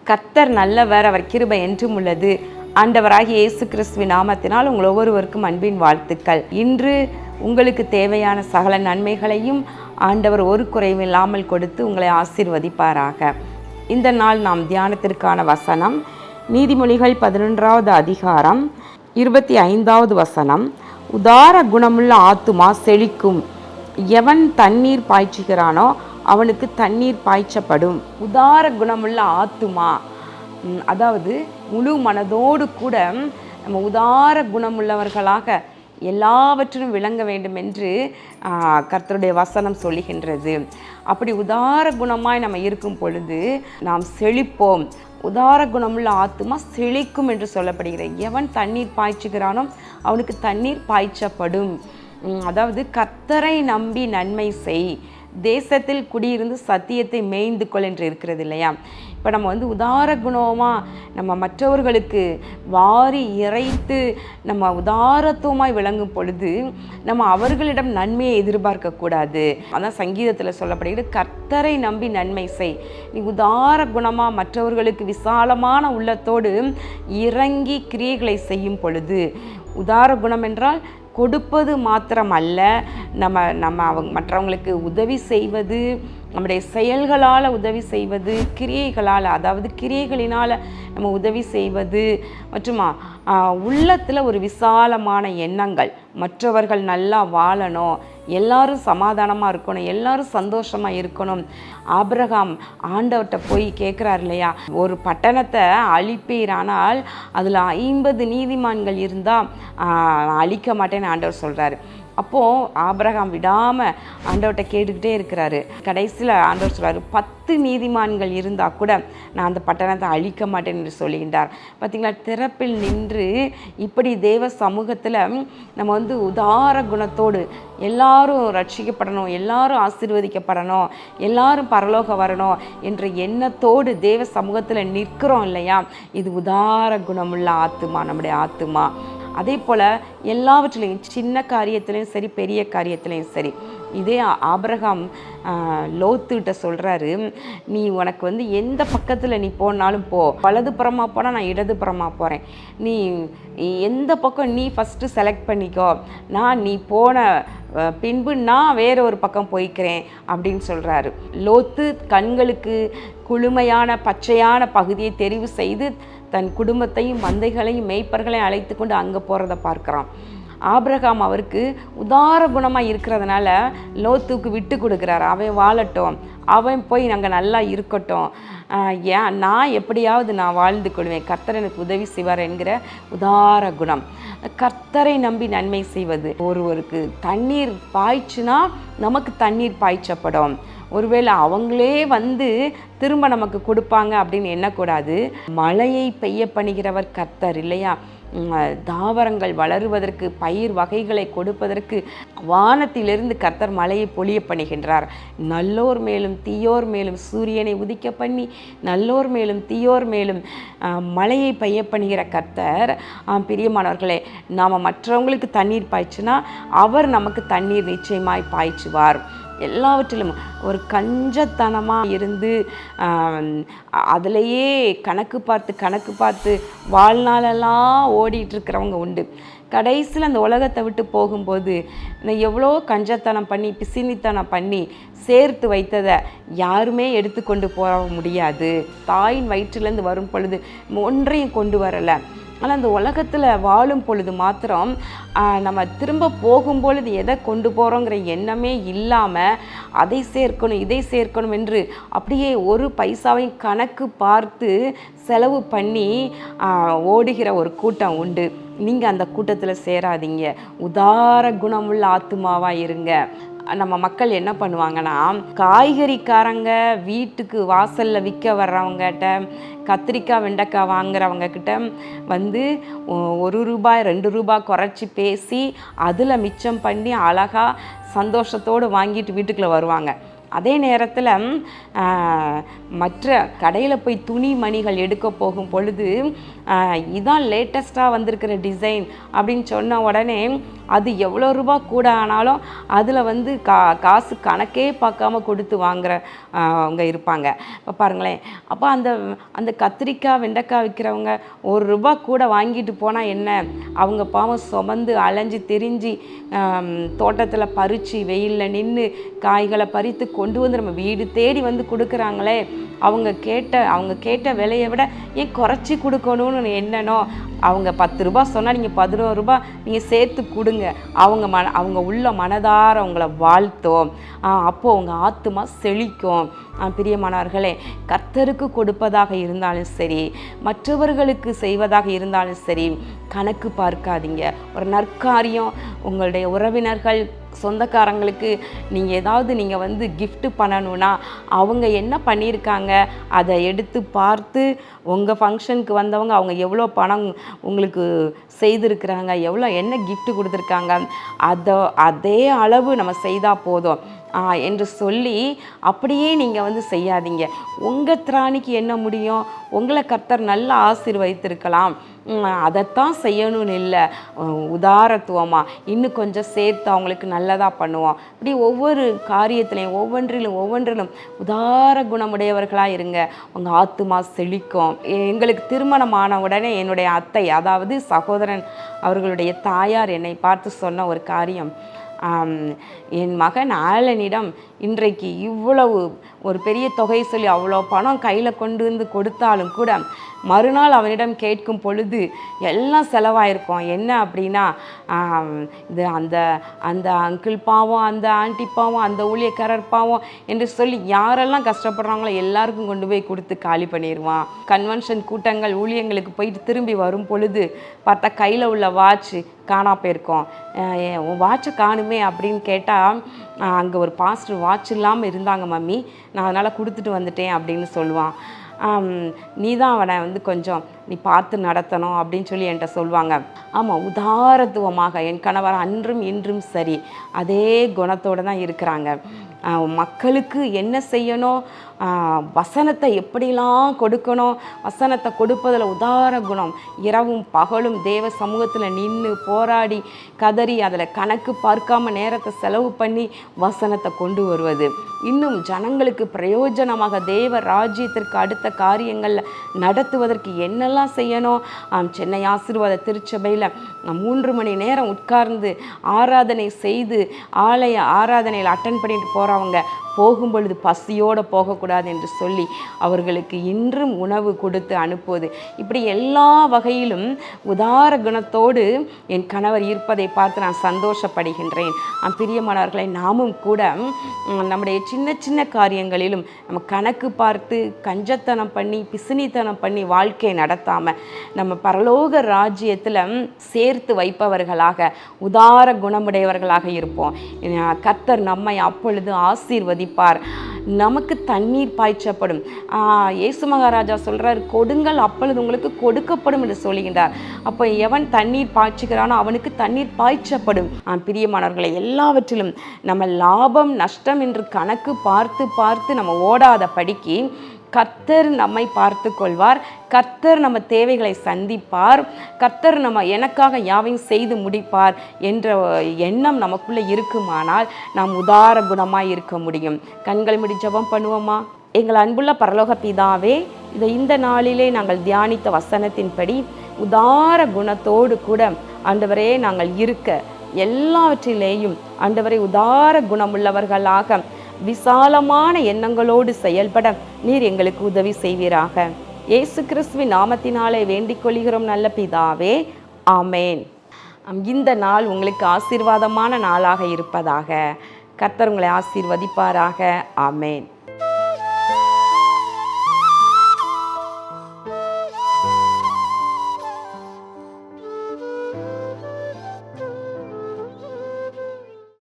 கர்த்தர் நல்லவர், அவர் கிருபை என்றும் உள்ளது. ஆண்டவராகிய இயேசு கிறிஸ்துவின் நாமத்தினால் உங்கள் ஒவ்வொருவருக்கும் அன்பின் வாழ்த்துக்கள். இன்று உங்களுக்கு தேவையான சகல நன்மைகளையும் ஆண்டவர் ஒரு குறைவில்லாமல் கொடுத்து உங்களை ஆசீர்வதிப்பாராக. இந்த நாள் நாம் தியானத்திற்கான வசனம் நீதிமொழிகள் 11வது அதிகாரம் 25வது வசனம். உதார குணமுள்ள ஆத்துமா செழிக்கும், எவன் தண்ணீர் பாய்ச்சுகிறானோ அவனுக்கு தண்ணீர் பாய்ச்சப்படும். உதார குணமுள்ள ஆத்துமா, அதாவது முழு மனதோடு கூட நம்ம உதார குணமுள்ளவர்களாக எல்லாவற்றிலும் விளங்க வேண்டும் என்று கர்த்தருடைய வசனம் சொல்லுகின்றது. அப்படி உதார குணமாய் நம்ம இருக்கும் பொழுது நாம் செழிப்போம். உதார குணமுள்ள ஆத்துமா செழிக்கும் என்று சொல்லப்படுகிறது. எவன் தண்ணீர் பாய்ச்சுகிறானோ அவனுக்கு தண்ணீர் பாய்ச்சப்படும். அதாவது கர்த்தரை நம்பி நன்மை செய், தேசத்தில் குடியிருந்து சத்தியத்தை மேய்ந்து கொள் என்று இருக்கிறது இல்லையா? இப்போ நம்ம உதார குணமாக நம்ம மற்றவர்களுக்கு வாரி இறைத்து நம்ம உதாரத்துவமாய் விளங்கும் பொழுது நம்ம அவர்களிடம் நன்மையை எதிர்பார்க்கக்கூடாது. அதான் சங்கீதத்தில் சொல்லப்படுகிறது, கர்த்தரை நம்பி நன்மை செய். நீ உதார குணமாக மற்றவர்களுக்கு விசாலமான உள்ளத்தோடு இறங்கி கிரியைகளை செய்யும் பொழுது, உதார குணம் என்றால் கொடுப்பது மாத்திரம் அல்ல, நம்ம மற்றவங்களுக்கு உதவி செய்வது, நம்முடைய செயல்களால் உதவி செய்வது, கிரியைகளால், அதாவது கிரியைகளினால் நம்ம உதவி செய்வது, மற்றும் உள்ளத்தில் ஒரு விசாலமான எண்ணங்கள், மற்றவர்கள் நல்லா வாழணும், எல்லாரும் சமாதானமாக இருக்கணும், எல்லாரும் சந்தோஷமாக இருக்கணும். ஆபிரகாம் ஆண்டவர்கிட்ட போய் கேட்குறார் இல்லையா, ஒரு பட்டணத்தை அழிப்பீரானால் அதில் 50 நீதிமான்கள் இருந்தால் அழிக்க மாட்டேன்னு ஆண்டவர் சொல்கிறாரு. அப்போது ஆபிரகாம் விடாமல் ஆண்டவர்கிட்ட கேட்டுக்கிட்டே இருக்கிறாரு. கடைசியில் ஆண்டவர் சொல்கிறாரு, 10 நீதிமான்கள் இருந்தால் கூட நான் அந்த பட்டணத்தை அழிக்க மாட்டேன் என்று சொல்லுகின்றார். பார்த்திங்களா, திறப்பில் நின்று இப்படி தேவ சமூகத்தில் நம்ம உதார குணத்தோடு எல்லாரும் ரட்சிக்கப்படணும், எல்லாரும் ஆசீர்வதிக்கப்படணும், எல்லாரும் பரலோகம் வரணும் என்ற எண்ணத்தோடு தேவ சமூகத்தில் நிற்கிறோம் இல்லையா? இது உதார குணமுள்ள ஆத்துமா, நம்முடைய ஆத்துமா. அதே போல் எல்லாவற்றிலையும், சின்ன காரியத்திலையும் சரி, பெரிய காரியத்திலையும் சரி, இதே ஆபிரகாம் லோத்துக்கிட்ட சொல்கிறாரு, நீ உனக்கு எந்த பக்கத்தில் நீ போனாலும் போ, வலது புறமாக போனால் நான் இடது புறமாக போகிறேன், நீ எந்த பக்கம் நீ ஃபஸ்ட்டு செலக்ட் பண்ணிக்கோ, நீ போன பின்பு நான் வேற ஒரு பக்கம் போய்க்கிறேன் அப்படின்னு சொல்கிறாரு. லோத்து கண்களுக்கு குளுமையான பச்சையான பகுதியை தெரிவு செய்து தன் குடும்பத்தையும் மந்தைகளையும் மேய்ப்பர்களையும் அழைத்து கொண்டு அங்கே போகிறத பார்க்குறான். ஆபிரகாம் அவருக்கு உதார குணமாக இருக்கிறதுனால லோத்துக்கு விட்டு கொடுக்குறாரு. அவன் வாழட்டும், அவன் போய் நாங்கள் நல்லா இருக்கட்டும், நான் எப்படியாவது நான் வாழ்ந்து கொள்வேன், கர்த்தர் எனக்கு உதவி செய்வார் என்கிற உதார குணம். கர்த்தரை நம்பி நன்மை செய்வது. ஒருவருக்கு தண்ணீர் பாய்ச்சுனா நமக்கு தண்ணீர் பாய்ச்சப்படும். ஒருவேளை அவங்களே திரும்ப நமக்கு கொடுப்பாங்க அப்படின்னு எண்ணக்கூடாது. மழையை பெய்ய பண்ணுகிறவர் கர்த்தர் இல்லையா? தாவரங்கள் வளருவதற்கு, பயிர் வகைகளை கொடுப்பதற்கு வானத்திலிருந்து கர்த்தர் மழையை பொழிய பண்ணுகின்றார். நல்லோர் மேலும் தீயோர் மேலும் சூரியனை உதிக்க பண்ணி நல்லோர் மேலும் தீயோர் மேலும் மழையை பெய்ய பண்ணுகிற கர்த்தர். பிரியமானவர்களே, நாம் மற்றவங்களுக்கு தண்ணீர் பாய்ச்சினா அவர் நமக்கு தண்ணீர் நிச்சயமாய் பாய்ச்சுவார். எல்லாவற்றிலும் ஒரு கஞ்சத்தனமாக இருந்து அதிலேயே கணக்கு பார்த்து வாழ்நாளெல்லாம் ஓடிட்டுருக்கிறவங்க உண்டு. கடைசியில் அந்த உலகத்தை விட்டு போகும்போது எவ்வளோ கஞ்சத்தனம் பண்ணி பிசினித்தனம் பண்ணி சேர்த்து வைத்ததை யாருமே எடுத்துக்கொண்டு போக முடியாது. தாயின் வயிற்றிலேருந்து வரும் பொழுது ஒன்றையும் கொண்டு வரலை. ஆனால் அந்த உலகத்தில் வாழும் பொழுது மாத்திரம் நம்ம திரும்ப போகும்பொழுது எதை கொண்டு போகிறோங்கிற எண்ணமே இல்லாமல் அதை சேர்க்கணும் இதை சேர்க்கணும் என்று அப்படியே ஒரு பைசாவையும் கணக்கு பார்த்து செலவு பண்ணி ஓடுகிற ஒரு கூட்டம் உண்டு. நீங்கள் அந்த கூட்டத்தில் சேராதீங்க. உதார குணமுள்ள ஆத்துமாவாக இருங்க. நம்ம மக்கள் என்ன பண்ணுவாங்கன்னா, காய்கறிக்காரங்க வீட்டுக்கு வாசலில் விற்க வர்றவங்ககிட்ட, கத்திரிக்காய் வெண்டைக்காய் வாங்குறவங்கக்கிட்ட ₹1 ₹2 குறைச்சி பேசி அதில் மிச்சம் பண்ணி அழகாக சந்தோஷத்தோடு வாங்கிட்டு வீட்டுக்குள்ளே வருவாங்க. அதே நேரத்தில் மற்ற கடையில் போய் துணி மணிகள் எடுக்க போகும் பொழுது இதான் லேட்டஸ்ட்டாக வந்திருக்கிற டிசைன் அப்படின்னு சொன்ன உடனே அது எவ்வளோ ரூபா கூட ஆனாலும் அதில் வந்து காசு கணக்கே பார்க்காம கொடுத்து வாங்குற அவங்க இருப்பாங்க. இப்போ பாருங்களேன், அப்போ அந்த கத்திரிக்காய் வெண்டைக்காய் விற்கிறவங்க ₹1 கூட வாங்கிட்டு போனால் என்ன, அவங்க பாவம் சுமந்து அலைஞ்சி திரிஞ்சு தோட்டத்தில் பறித்து வெயிலில் நின்று காய்களை பறித்து கொண்டு வந்து நம்ம வீடு தேடி வந்து கொடுக்குறாங்களே, அவங்க கேட்ட விலையை விட ஏன் குறைச்சி கொடுக்கணும்னு என்னன்னோ, அவங்க ₹10 சொன்னால் நீங்கள் ₹11 நீங்கள் சேர்த்து கொடுங்க. அவங்க உள்ள மனதார அவங்கள வாழ்த்தோம். அப்போது அவங்க ஆத்துமா செழிக்கும். பிரியமானவர்களே, கர்த்தருக்கு கொடுப்பதாக இருந்தாலும் சரி, மற்றவர்களுக்கு செய்வதாக இருந்தாலும் சரி, கணக்கு பார்க்காதீங்க. ஒரு நற்காரியம் உங்களுடைய உறவினர்கள் சொந்தக்காரங்களுக்கு நீங்கள் வந்து கிஃப்ட் பண்ணணுன்னா அவங்க என்ன பண்ணியிருக்காங்க அதை எடுத்து பார்த்து, உங்கள் ஃபங்க்ஷனுக்கு வந்தவங்க அவங்க எவ்வளோ பணம் உங்களுக்கு செய்திருக்கிறாங்க, என்ன கிஃப்ட் கொடுத்துருக்காங்க, அதே அளவு நம்ம செய்தால் போதும் என்று சொல்லி அப்படியே நீங்கள் வந்து செய்யாதீங்க. உங்கள் திராணிக்கு என்ன முடியும், உங்களை கர்த்தர் நல்லா ஆசீர்வதித்திருக்கலாம், அதைத்தான் செய்யணும்னு இல்லை, உதாரத்துவமாக இன்னும் கொஞ்சம் சேர்த்து அவங்களுக்கு நல்லதாக பண்ணுவோம். இப்படி ஒவ்வொரு காரியத்திலையும் ஒவ்வொன்றிலும் உதார குணமுடையவர்களாக இருங்க. உங்கள் ஆத்துமா செழிக்கும். எங்களுக்கு திருமணமான உடனே என்னுடைய அத்தை, அதாவது சகோதரன் அவர்களுடைய தாயார் என்னை பார்த்து சொன்ன ஒரு காரியம், என் மகன் ஆலனிடம் இன்றைக்கு இவ்வளவு ஒரு பெரிய தொகை சொல்லி அவ்வளோ பணம் கையில் கொண்டு வந்து கொடுத்தாலும் கூட மறுநாள் அவனிடம் கேட்கும் பொழுது எல்லாம் செலவாயிருக்கும். என்ன அப்படின்னா, இது அந்த அங்கிள் பாவம், அந்த ஆண்டி பாவம், அந்த ஊழியக்காரர் பாவம் என்று சொல்லி யாரெல்லாம் கஷ்டப்படுறாங்களோ எல்லாருக்கும் கொண்டு போய் கொடுத்து காலி பண்ணிடுவான். கன்வென்ஷன் கூட்டங்கள் ஊழியங்களுக்கு போயிட்டு திரும்பி வரும் பொழுது பார்த்தா கையில் உள்ள வாட்ச் காணா போயிருக்கோம். உன் வாட்சை காணுமே அப்படின்னு கேட்டால், அங்கே ஒரு பாஸ்டர் வாட்ச் இல்லாமல் இருந்தாங்க மம்மி, நான் அதனால் கொடுத்துட்டு வந்துட்டேன் அப்படின்னு சொல்லுவான். நீ தான் அவனை வந்து கொஞ்சம் நீ பார்த்து நடத்தணும் அப்படின்னு சொல்லி என்கிட்ட சொல்லுவாங்க. ஆமாம், உதாரத்துவமாக என் கணவர் அன்றும் இன்றும் சரி அதே குணத்தோடு தான் இருக்கிறாங்க. மக்களுக்கு என்ன செய்யணும், வசனத்தை எப்படிலாம் கொடுக்கணும், வசனத்தை கொடுப்பதில் உதார குணம், இரவும் பகலும் தேவ சமூகத்தில் நின்று போராடி கதறி அதில் கணக்கு பார்க்காம நேரத்தை செலவு பண்ணி வசனத்தை கொண்டு வருவது, இன்னும் ஜனங்களுக்கு பிரயோஜனமாக தேவ ராஜ்யத்திற்கு அடுத்த காரியங்களில் நடத்துவதற்கு என்னெல்லாம் செய்யணும். சென்னை ஆசீர்வாத திருச்சபையில் 3 மணி நேரம் உட்கார்ந்து ஆராதனை செய்து ஆலய ஆராதனையில் அட்டன் பண்ணிட்டு போகிறவங்க போகும் பொழுது பசியோடு போகக்கூடாது என்று சொல்லி அவர்களுக்கு இன்றும் உணவு கொடுத்து அனுப்புவது, இப்படி எல்லா வகையிலும் உதார குணத்தோடு என் கணவர் இருப்பதை பார்த்து நான் சந்தோஷப்படுகின்றேன். பிரியமானவர்களை, நாமும் கூட நம்முடைய சின்ன சின்ன காரியங்களிலும் நம்ம கணக்கு பார்த்து கஞ்சத்தனம் பண்ணி பிசினித்தனம் பண்ணி வாழ்க்கையை நடத்தாமல் நம்ம பரலோக ராஜ்யத்தில் சேர்த்து வைப்பவர்களாக உதார குணமுடையவர்களாக இருப்போம். கர்த்தர் நம்மை அப்பொழுது ஆசீர்வதிப்பார். நமக்கு தண்ணீர் பாய்ச்சப்படும். இயேசு மகாராஜா சொல்றார், கொடுங்கள் அப்பொழுது உங்களுக்கு கொடுக்கப்படும் என்று சொல்லுகின்றார். அப்போ எவன் தண்ணீர் பாய்ச்சுகிறானோ அவனுக்கு தண்ணீர் பாய்ச்சப்படும். பிரியமானவர்களை, எல்லாவற்றிலும் நம்ம லாபம் நஷ்டம் என்று கணக்கு பார்த்து பார்த்து நம்ம ஓடாத படிக்கு கர்த்தர் நம்மை பார்த்து கொள்வார். கர்த்தர் நம்ம தேவைகளை சந்திப்பார். கர்த்தர் எனக்காக யாவையும் செய்து முடிப்பார் என்ற எண்ணம் நமக்குள்ளே இருக்குமானால் நாம் உதார குணமாக இருக்க முடியும். கண்கள் மூடி ஜெபம் பண்ணுவோமா? எங்கள் அன்புள்ள பரலோக பிதாவே, இந்த நாளிலே நாங்கள் தியானித்த வசனத்தின்படி உதார குணத்தோடு கூட ஆண்டவரே நாங்கள் இருக்க, எல்லாவற்றிலேயும் ஆண்டவரே உதார குணமுள்ளவர்களாக விசாலமான எண்ணங்களோடு செயல்பட நீர் எங்களுக்கு உதவி செய்வீராக. இயேசு கிறிஸ்துவின் நாமத்தினாலே வேண்டிக் கொள்கிறோம் நல்ல பிதாவே, ஆமேன். இந்த நாள் உங்களுக்கு ஆசீர்வாதமான நாளாக இருப்பதாக. கர்த்தர் உங்களை ஆசீர்வதிப்பாராக. ஆமேன்.